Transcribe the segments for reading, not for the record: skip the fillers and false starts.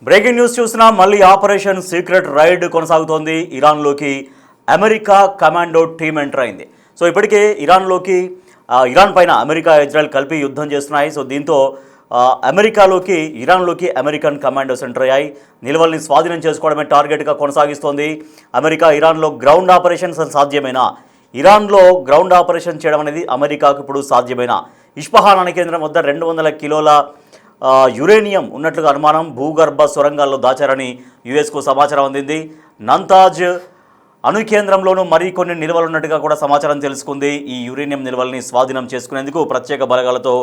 Breaking news చూసినా మళ్ళీ operation secret ride కొనసాగుతోంది. ఇరాన్లోకి అమెరికా కమాండో టీం ఎంటర్ అయింది. సో ఇప్పటికే ఇరాన్ పైన అమెరికా ఇజ్రాయెల్ కలిపి యుద్ధం చేస్తున్నాయి. సో దీంతో ఇరాన్లోకి అమెరికన్ కమాండోస్ ఎంటర్ అయ్యాయి. నిల్వల్ని స్వాధీనం చేసుకోవడమే టార్గెట్గా కొనసాగిస్తోంది అమెరికా. ఇరాన్లో గ్రౌండ్ ఆపరేషన్స్ సాధ్యమేనా? ఇరాన్లో గ్రౌండ్ ఆపరేషన్ చేయడం అనేది అమెరికాకు ఇప్పుడు సాధ్యమేనా? ఇస్ఫహాన్ అణు కేంద్రం వద్ద 200 కిలోల యురేనియం ఉన్నట్లుగా అనుమానం. భూగర్భ సొరంగాల్లో దాచారని యుఎస్కు సమాచారం అందింది. నంతాజ్ అణు కేంద్రంలోనూ మరికొన్ని నిల్వలు ఉన్నట్టుగా కూడా సమాచారం తెలుసుకుంది. ఈ యురేనియం నిల్వల్ని స్వాధీనం చేసుకునేందుకు ప్రత్యేక బలగాలతో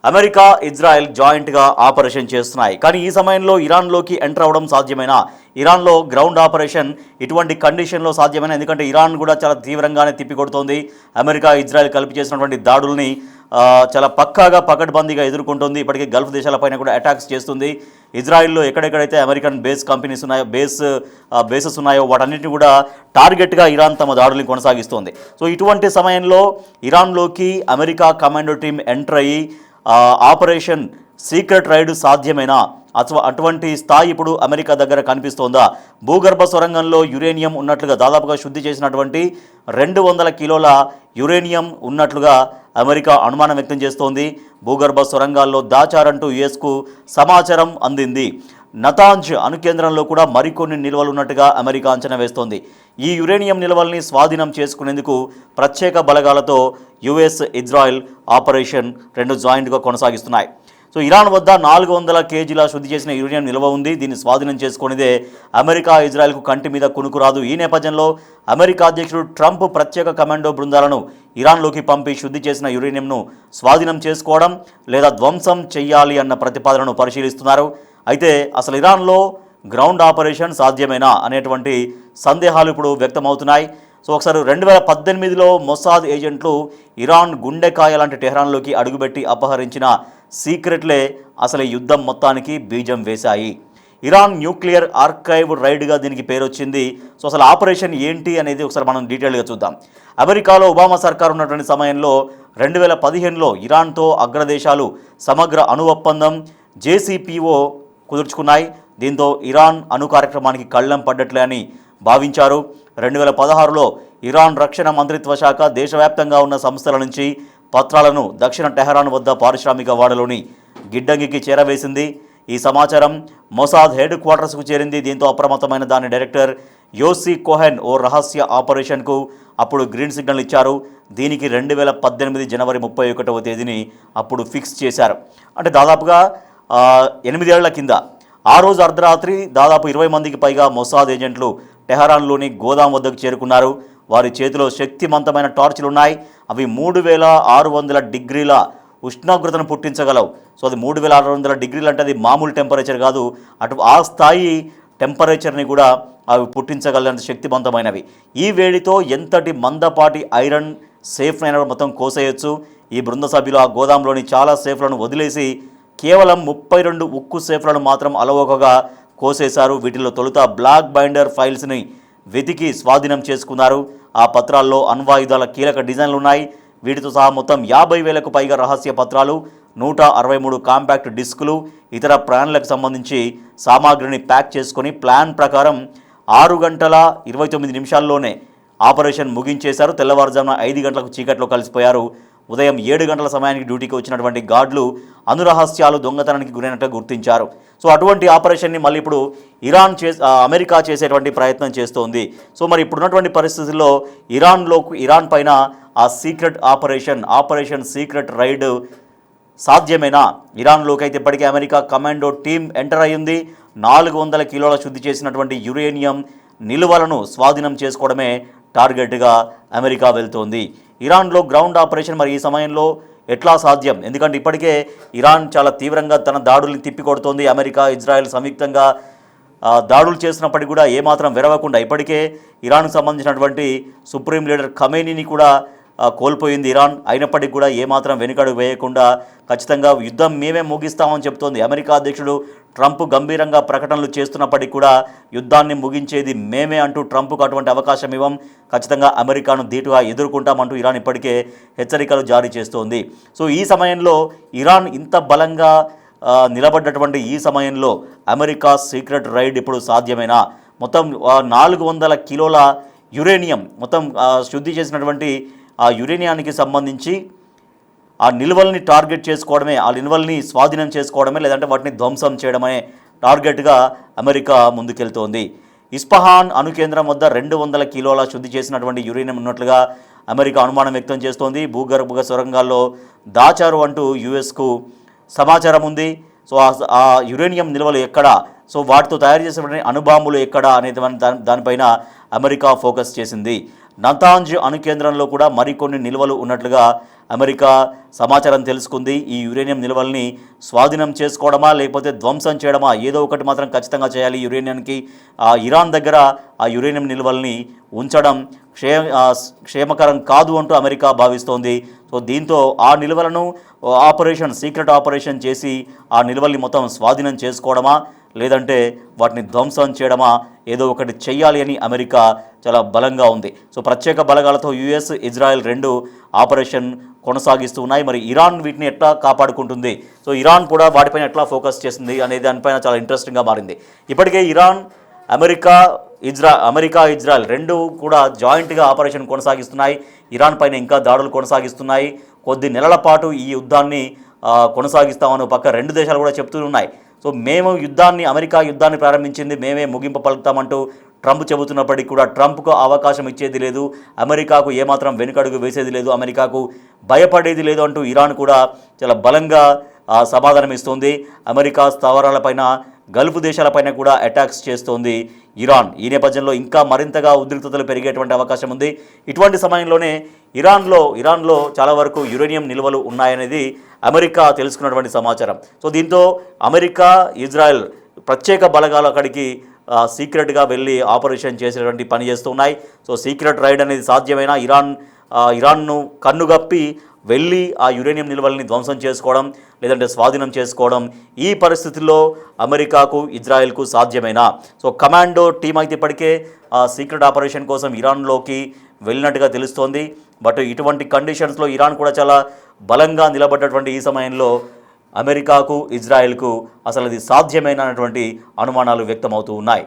అమెరికా ఇజ్రాయెల్ జాయింట్గా ఆపరేషన్ చేస్తున్నాయి. కానీ ఈ సమయంలో ఇరాన్లోకి ఎంటర్ అవ్వడం సాధ్యమేనా? ఇరాన్లో గ్రౌండ్ ఆపరేషన్ ఇటువంటి కండిషన్లో సాధ్యమేనా? ఎందుకంటే ఇరాన్ కూడా చాలా తీవ్రంగానే తిప్పికొడుతోంది. అమెరికా ఇజ్రాయెల్ కలిపి చేసినటువంటి దాడుల్ని చాలా పక్కాగా పకడ్బందీగా ఎదుర్కొంటుంది. ఇప్పటికే గల్ఫ్ దేశాలపైన కూడా అటాక్స్ చేస్తుంది. ఇజ్రాయిల్లో ఎక్కడెక్కడైతే అమెరికన్ బేసెస్ ఉన్నాయో వాటన్నిటిని కూడా టార్గెట్గా ఇరాన్ తమ దాడుల్ని కొనసాగిస్తోంది. సో ఇటువంటి సమయంలో ఇరాన్లోకి అమెరికా కమాండో టీం ఎంటర్ అయ్యి ఆపరేషన్ సీక్రెట్ రైడ్ సాధ్యమేనా? అటువంటి స్థాయి ఇప్పుడు అమెరికా దగ్గర కనిపిస్తోందా? భూగర్భ సొరంగంలో యురేనియం ఉన్నట్లుగా దాదాపుగా శుద్ధి చేసినటువంటి 200 కిలోల యురేనియం ఉన్నట్లుగా అమెరికా అనుమానం వ్యక్తం చేస్తోంది. భూగర్భ సొరంగాల్లో దాచారంటూ యుఎస్కు సమాచారం అందింది. నతాంజ్ అణు కేంద్రంలో కూడా మరికొన్ని నిల్వలు ఉన్నట్టుగా అమెరికా అంచనా వేస్తోంది. ఈ యురేనియం నిల్వల్ని స్వాధీనం చేసుకునేందుకు ప్రత్యేక బలగాలతో యుఎస్ ఇజ్రాయెల్ ఆపరేషన్ 2 జాయింట్గా కొనసాగిస్తున్నాయి. సో ఇరాన్ వద్ద 400 కేజీల శుద్ధి చేసిన యురేనియం నిల్వ ఉంది. దీన్ని స్వాధీనం చేసుకునేదే అమెరికా ఇజ్రాయెల్కు కంటి మీద కునుకురాదు. ఈ నేపథ్యంలో అమెరికా అధ్యక్షుడు ట్రంప్ ప్రత్యేక కమాండో బృందాలను ఇరాన్లోకి పంపి శుద్ధి చేసిన యురేనియంను స్వాధీనం చేసుకోవడం లేదా ధ్వంసం చెయ్యాలి అన్న ప్రతిపాదనను పరిశీలిస్తున్నారు. అయితే అసలు ఇరాన్లో గ్రౌండ్ ఆపరేషన్ సాధ్యమేనా అనేటువంటి సందేహాలు ఇప్పుడు వ్యక్తమవుతున్నాయి. సో ఒకసారి 2018లో మొసాద్ ఏజెంట్లు ఇరాన్ గుండెకాయ లాంటి టెహ్రాన్లోకి అడుగుపెట్టి అపహరించిన సీక్రెట్లే అసలు ఈ యుద్ధం మొత్తానికి బీజం వేశాయి. ఇరాన్ న్యూక్లియర్ ఆర్కైవ్ రైడ్గా దీనికి పేరు వచ్చింది. సో అసలు ఆపరేషన్ ఏంటి అనేది ఒకసారి మనం డీటెయిల్గా చూద్దాం. అమెరికాలో ఒబామా సర్కార్ ఉన్నటువంటి సమయంలో 2015లో ఇరాన్తో అగ్రదేశాలు సమగ్ర అణు ఒప్పందం JCPO కుదుర్చుకున్నాయి. దీంతో ఇరాన్ అణు కార్యక్రమానికి కళ్ళెం పడ్డట్లే అని భావించారు. 2016లో ఇరాన్ రక్షణ మంత్రిత్వ శాఖ దేశవ్యాప్తంగా ఉన్న సంస్థల నుంచి పత్రాలను దక్షిణ టెహరాన్ వద్ద పారిశ్రామిక వాడలోని గిడ్డంగికి చేరవేసింది. ఈ సమాచారం మొసాద్ హెడ్ క్వార్టర్స్కు చేరింది. దీంతో అప్రమత్తమైన దాని డైరెక్టర్ యోసి కోహెన్ ఓ రహస్య ఆపరేషన్కు అప్పుడు గ్రీన్ సిగ్నల్ ఇచ్చారు. దీనికి 2018 జనవరి 31వ తేదీని అప్పుడు ఫిక్స్ చేశారు. అంటే దాదాపుగా 8 ఏళ్ల కింద. ఆ రోజు అర్ధరాత్రి దాదాపు 20 మందికి పైగా మొసాద్ ఏజెంట్లు టెహరాన్లోని గోదాం వద్దకు చేరుకున్నారు. వారి చేతిలో శక్తివంతమైన టార్చులు ఉన్నాయి. అవి 3600 డిగ్రీల ఉష్ణోగ్రతను పుట్టించగలవు. సో అది 3600 డిగ్రీలు అంటే అది మామూలు టెంపరేచర్ కాదు. ఆ స్థాయి టెంపరేచర్ని కూడా అవి పుట్టించగలంత శక్తివంతమైనవి. ఈ వేడితో ఎంతటి మందపాటి ఐరన్ సేఫ్నైనా మొత్తం కోసేయచ్చు. ఈ బృంద సభ్యులు ఆ గోదాంలోని చాలా సేఫ్లను వదిలేసి కేవలం 32 ఉక్కు సేఫ్లను మాత్రం అలవోకగా కోసేశారు. వీటిలో తొలుత బ్లాక్ బైండర్ ఫైల్స్ని వెతికి స్వాధీనం చేసుకున్నారు. ఆ పత్రాల్లో అణ్వాయుధాల కీలక డిజైన్లు ఉన్నాయి. వీటితో సహా మొత్తం 50,000కు పైగా రహస్య పత్రాలు, 163 కాంపాక్ట్ డిస్కులు, ఇతర ప్లాన్లకు సంబంధించి సామాగ్రిని ప్యాక్ చేసుకొని ప్లాన్ ప్రకారం 6 గంటల 29 నిమిషాల్లోనే ఆపరేషన్ ముగించేశారు. తెల్లవారుజామున 5 గంటలకు చీకట్లో కలిసిపోయారు. ఉదయం 7 గంటల సమయానికి డ్యూటీకి వచ్చినటువంటి గార్డులు అనురహస్యాలు దొంగతనానికి గురైనట్టు గుర్తించారు. సో అటువంటి ఆపరేషన్ని మళ్ళీ ఇప్పుడు అమెరికా చేసేటువంటి ప్రయత్నం చేస్తోంది. సో మరి ఇప్పుడున్నటువంటి పరిస్థితుల్లో ఇరాన్ పైన ఆ ఆపరేషన్ సీక్రెట్ రైడ్ సాధ్యమేనా? ఇరాన్లోకి అయితే ఇప్పటికే అమెరికా కమాండో టీం ఎంటర్ అయ్యింది. 400 కిలోల శుద్ధి చేసినటువంటి యురేనియం నిల్వలను స్వాధీనం చేసుకోవడమే టార్గెట్గా అమెరికా వెళ్తోంది. ఇరాన్లో గ్రౌండ్ ఆపరేషన్ మరి ఈ సమయంలో ఎట్లా సాధ్యం? ఎందుకంటే ఇప్పటికే ఇరాన్ చాలా తీవ్రంగా తన దాడుల్ని తిప్పికొడుతోంది. అమెరికా ఇజ్రాయెల్ సంయుక్తంగా దాడులు చేసినప్పటికీ కూడా ఏమాత్రం విరవకుండా ఇప్పటికే ఇరాన్కు సంబంధించినటువంటి సుప్రీం లీడర్ ఖమేనీని కూడా కోల్పోయింది ఇరాన్. అయినప్పటికీ కూడా ఏమాత్రం వెనుకడుగు వేయకుండా ఖచ్చితంగా యుద్ధం మేమే ముగిస్తామని చెప్తోంది. అమెరికా అధ్యక్షుడు ట్రంప్ గంభీరంగా ప్రకటనలు చేస్తున్నప్పటికీ కూడా యుద్ధాన్ని ముగించేది మేమే అంటూ ట్రంప్కు అటువంటి అవకాశం ఇవ్వం, ఖచ్చితంగా అమెరికాను ధీటుగా ఎదుర్కొంటామంటూ ఇరాన్ ఇప్పటికే హెచ్చరికలు జారీ చేస్తోంది. సో ఈ సమయంలో ఇరాన్ ఇంత బలంగా నిలబడ్డటువంటి ఈ సమయంలో అమెరికా సీక్రెట్ రైడ్ ఇప్పుడు సాధ్యమేనా? మొత్తం 400 కిలోల యురేనియం మొత్తం శుద్ధి చేసినటువంటి ఆ యురేనియానికి సంబంధించి ఆ నిల్వల్ని టార్గెట్ చేసుకోవడమే, ఆ నిల్వల్ని స్వాధీనం చేసుకోవడమే, లేదంటే వాటిని ధ్వంసం చేయడమే టార్గెట్గా అమెరికా ముందుకెళ్తోంది. ఇస్ఫహాన్ అణు కేంద్రం వద్ద 200 కిలోల శుద్ధి చేసినటువంటి యురేనియం ఉన్నట్లుగా అమెరికా అనుమానం వ్యక్తం చేస్తోంది. భూగర్భ సొరంగాల్లో దాచారు అంటూ యుఎస్కు సమాచారం ఉంది. సో ఆ యురేనియం నిల్వలు ఎక్కడ, సో వాటితో తయారు చేసినటువంటి అణుబాంబులు ఎక్కడ అనేది దానిపైన అమెరికా ఫోకస్ చేసింది. నతాంజ్ అణు కేంద్రంలో కూడా మరికొన్ని నిల్వలు ఉన్నట్లుగా అమెరికా సమాచారం తెలుసుకుంది. ఈ యురేనియం నిల్వల్ని స్వాధీనం చేసుకోవడమా లేకపోతే ధ్వంసం చేయడమా, ఏదో ఒకటి మాత్రం ఖచ్చితంగా చేయాలి. యురేనియానికి ఇరాన్ దగ్గర ఆ యురేనియం నిల్వల్ని ఉంచడం క్షేమకరం కాదు అంటూ అమెరికా భావిస్తోంది. సో దీంతో ఆ నిల్వలను సీక్రెట్ ఆపరేషన్ చేసి ఆ నిల్వల్ని మొత్తం స్వాధీనం చేసుకోవడమా లేదంటే వాటిని ధ్వంసం చేయడమా, ఏదో ఒకటి చెయ్యాలి అని అమెరికా చాలా బలంగా ఉంది. సో ప్రత్యేక బలగాలతో యుఎస్, ఇజ్రాయెల్ 2 ఆపరేషన్ కొనసాగిస్తూ ఉన్నాయి. మరి ఇరాన్ వీటిని ఎట్లా కాపాడుకుంటుంది, సో ఇరాన్ కూడా వాటిపైన ఎట్లా ఫోకస్ చేసింది అనే దానిపైన చాలా ఇంట్రెస్టింగ్గా మారింది. ఇప్పటికే ఇరాన్, అమెరికా, ఇజ్రాయెల్ 2 కూడా జాయింట్గా ఆపరేషన్ కొనసాగిస్తున్నాయి. ఇరాన్ పైన ఇంకా దాడులు కొనసాగిస్తున్నాయి. కొద్ది నెలల పాటు ఈ యుద్ధాన్ని కొనసాగిస్తామని పక్క 2 దేశాలు కూడా చెప్తూ ఉన్నాయి. సో అమెరికా యుద్ధాన్ని ప్రారంభించింది, మేమే ముగింపు పలుకుతామంటూ ట్రంప్ చెబుతున్నప్పటికీ కూడా ట్రంప్కు అవకాశం ఇచ్చేది లేదు, అమెరికాకు ఏమాత్రం వెనుకడుగు వేసేది లేదు, అమెరికాకు భయపడేది లేదు అంటూ ఇరాన్ కూడా చాలా బలంగా సమాధానం ఇస్తోంది. అమెరికా స్థావరాలపైన, గల్ఫ్ దేశాలపైన కూడా అటాక్స్ చేస్తోంది ఇరాన్. ఈ నేపథ్యంలో ఇంకా మరింతగా ఉద్రిక్తతలు పెరిగేటువంటి అవకాశం ఉంది. ఇటువంటి సమయంలోనే ఇరాన్లో చాలా వరకు యురేనియం నిల్వలు ఉన్నాయనేది అమెరికా తెలుసుకున్నటువంటి సమాచారం. సో దీంతో అమెరికా, ఇజ్రాయెల్ ప్రత్యేక బలగాలు అక్కడికి సీక్రెట్గా వెళ్ళి ఆపరేషన్ చేసేటువంటి పని చేస్తున్నాయి. సో సీక్రెట్ రైడ్ అనేది సాధ్యమైన ఇరాన్ను కన్నుగప్పి వెళ్ళి ఆ యురేనియం నిల్వల్ని ధ్వంసం చేసుకోవడం లేదంటే స్వాధీనం చేసుకోవడం ఈ పరిస్థితుల్లో అమెరికాకు, ఇజ్రాయెల్కు సాధ్యమేనా? సో కమాండో టీం అయితే ఇప్పటికే సీక్రెట్ ఆపరేషన్ కోసం ఇరాన్లోకి వెళ్ళినట్టుగా తెలుస్తోంది. బట్ ఇటువంటి కండిషన్స్లో ఇరాన్ కూడా చాలా బలంగా నిలబడ్డటువంటి ఈ సమయంలో అమెరికాకు, ఇజ్రాయెల్కు అసలు అది సాధ్యమేనటువంటి అనుమానాలు వ్యక్తమవుతూ ఉన్నాయి.